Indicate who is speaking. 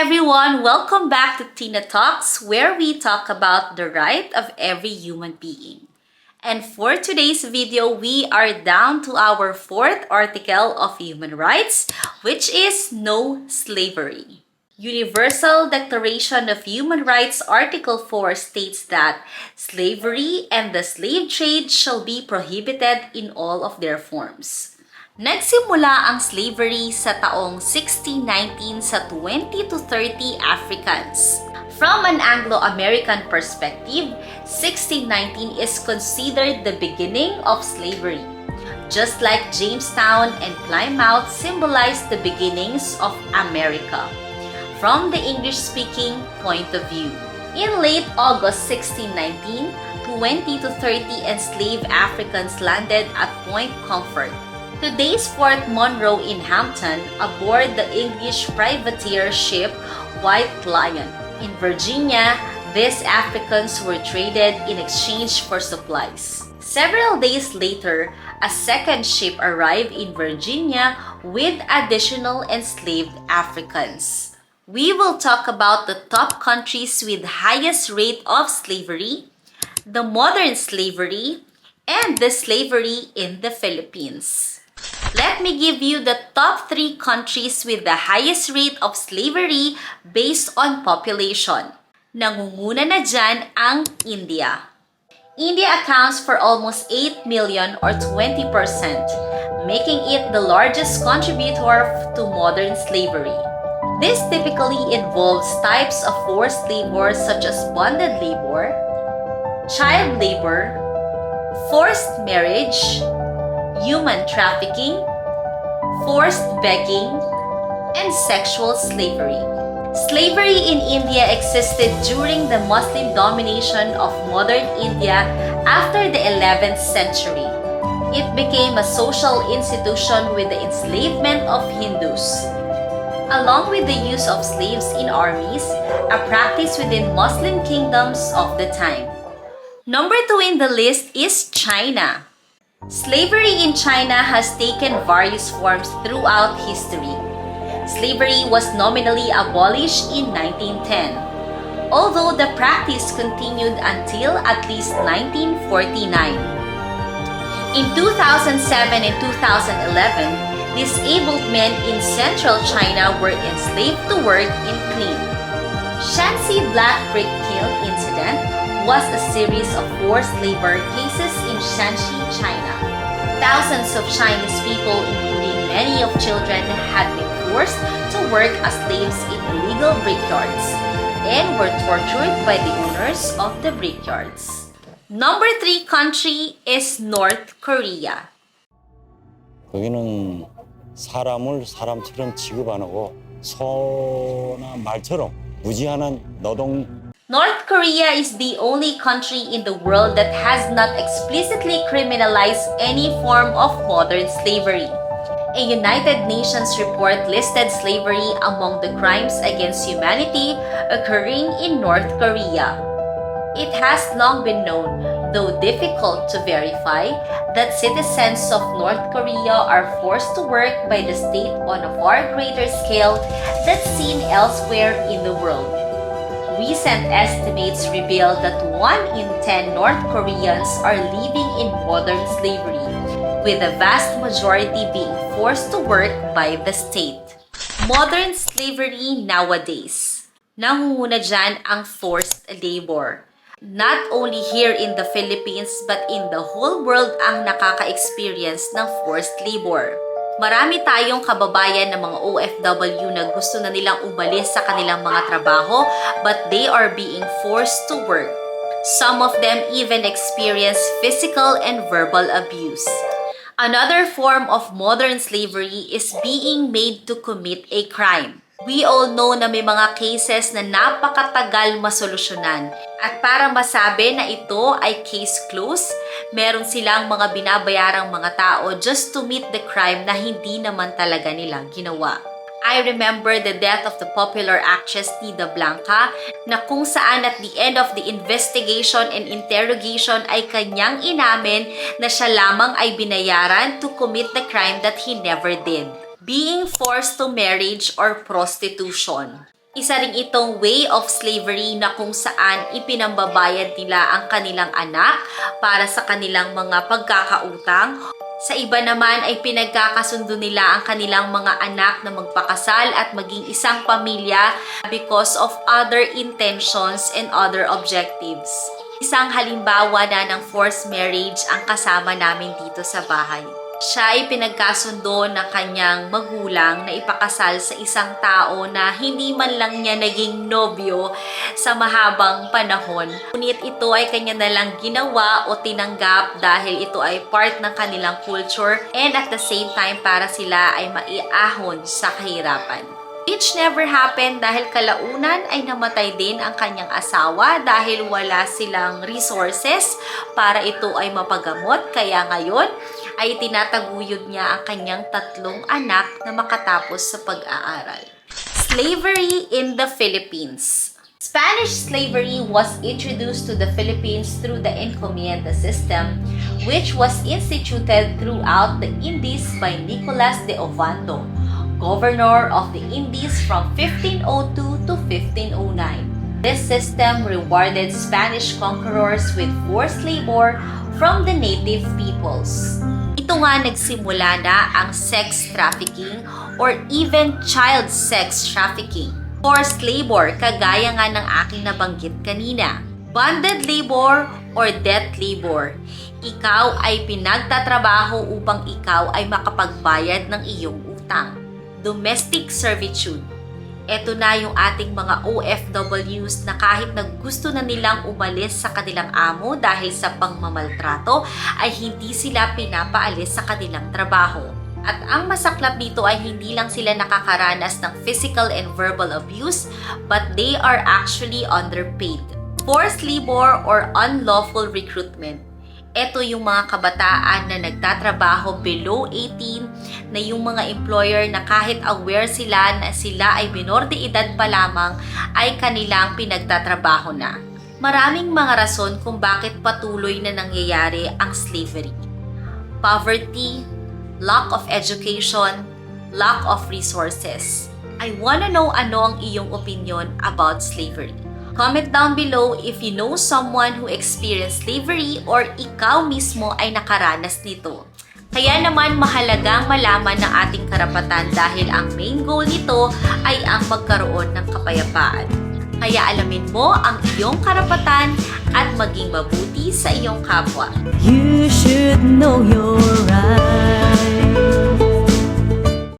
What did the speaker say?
Speaker 1: everyone! Welcome back to TINATALKS, where we talk about the right of every human being. And for today's video, we are down to our fourth article of human rights, which is no slavery. Universal Declaration of Human Rights Article 4 states that slavery and the slave trade shall be prohibited in all of their forms. Nagsimula ang slavery sa taong 1619 sa 20 to 30 Africans. From an Anglo-American perspective, 1619 is considered the beginning of slavery. Just like Jamestown and Plymouth symbolized the beginnings of America, from the English-speaking point of view. In late August 1619, 20 to 30 enslaved Africans landed at Point Comfort, today's Fort Monroe in Hampton, aboard the English privateer ship White Lion. In Virginia, these Africans were traded in exchange for supplies. Several days later, a second ship arrived in Virginia with additional enslaved Africans. We will talk about the top countries with highest rate of slavery, the modern slavery, and the slavery in the Philippines. Let me give you the top 3 countries with the highest rate of slavery based on population. Nangunguna na dyan ang India. India accounts for almost 8 million or 20%, making it the largest contributor to modern slavery. This typically involves types of forced labor such as bonded labor, child labor, forced marriage, human trafficking, forced begging, and sexual slavery. Slavery in India existed during the Muslim domination of modern India after the 11th century. It became a social institution with the enslavement of Hindus, along with the use of slaves in armies, a practice within Muslim kingdoms of the time. Number 2 in the list is China. Slavery in China has taken various forms throughout history. Slavery was nominally abolished in 1910, although the practice continued until at least 1949. In 2007 and 2011, disabled men in central China were enslaved to work in clean. Shanxi Black Brick Kiln incident was a series of forced labor cases in Shanxi, China. Thousands of Chinese people, including many of children, had been forced to work as slaves in illegal brickyards and were tortured by the owners of the brickyards. Number 3 country is North Korea.
Speaker 2: 거기는 사람을 사람처럼 취급 안 하고 소나 말처럼 무지한 노동.
Speaker 1: North Korea is the only country in the world that has not explicitly criminalized any form of modern slavery. A United Nations report listed slavery among the crimes against humanity occurring in North Korea. It has long been known, though difficult to verify, that citizens of North Korea are forced to work by the state on a far greater scale that's seen elsewhere in the world. Recent estimates reveal that 1 in 10 North Koreans are living in modern slavery, with the vast majority being forced to work by the state. Modern slavery nowadays. Nangunguna dyan ang forced labor. Not only here in the Philippines but in the whole world ang nakaka-experience ng forced labor. Marami tayong kababayan ng mga OFW na gusto na nilang umalis sa kanilang mga trabaho but they are being forced to work. Some of them even experience physical and verbal abuse. Another form of modern slavery is being made to commit a crime. We all know na may mga cases na napakatagal masolusyonan. At para masabi na ito ay case closed, meron silang mga binabayarang mga tao just to meet the crime na hindi naman talaga nila ginawa. I remember the death of the popular actress Nida Blanca na kung saan at the end of the investigation and interrogation ay kanyang inamin na siya lamang ay binayaran to commit the crime that he never did. Being forced to marriage or prostitution. Isa rin itong way of slavery na kung saan ipinambabayad nila ang kanilang anak para sa kanilang mga pagkakautang. Sa iba naman ay pinagkakasundo nila ang kanilang mga anak na magpakasal at maging isang pamilya because of other intentions and other objectives. Isang halimbawa na ng forced marriage ang kasama namin dito sa bahay. Siya ay pinagkasundo ng kanyang magulang na ipakasal sa isang tao na hindi man lang niya naging nobyo sa mahabang panahon. Ngunit ito ay kanya na lang ginawa o tinanggap dahil ito ay part ng kanilang culture and at the same time para sila ay maiahon sa kahirapan. Which never happened dahil kalaunan ay namatay din ang kanyang asawa dahil wala silang resources para ito ay mapagamot. Kaya ngayon ay tinataguyod niya ang kanyang 3 anak na makatapos sa pag-aaral. Slavery in the Philippines. Spanish slavery was introduced to the Philippines through the encomienda system, which was instituted throughout the Indies by Nicolas de Ovando, governor of the Indies from 1502 to 1509. This system rewarded Spanish conquerors with forced labor from the native peoples. Ito nga nagsimula na ang sex trafficking or even child sex trafficking. Forced labor, kagaya nga ng aking nabanggit kanina. Bonded labor or debt labor. Ikaw ay pinagtatrabaho upang ikaw ay makapagbayad ng iyong utang. Domestic servitude. Ito na yung ating mga OFWs na kahit na gusto na nilang umalis sa kanilang amo dahil sa pangmamaltrato, ay hindi sila pinapaalis sa kanilang trabaho. At ang masaklap dito ay hindi lang sila nakakaranas ng physical and verbal abuse, but they are actually underpaid. Forced labor or unlawful recruitment. Ito yung mga kabataan na nagtatrabaho below 18 na yung mga employer na kahit aware sila na sila ay minor de edad pa lamang ay kanilang pinagtatrabaho na. Maraming mga rason kung bakit patuloy na nangyayari ang slavery. Poverty, lack of education, lack of resources. I wanna know ano ang iyong opinion about slavery. Comment down below if you know someone who experienced slavery or ikaw mismo ay nakaranas nito. Kaya naman mahalagang malaman ng ating karapatan dahil ang main goal nito ay ang magkaroon ng kapayapaan. Kaya alamin mo ang iyong karapatan at maging mabuti sa iyong kapwa.
Speaker 3: You should know your rights.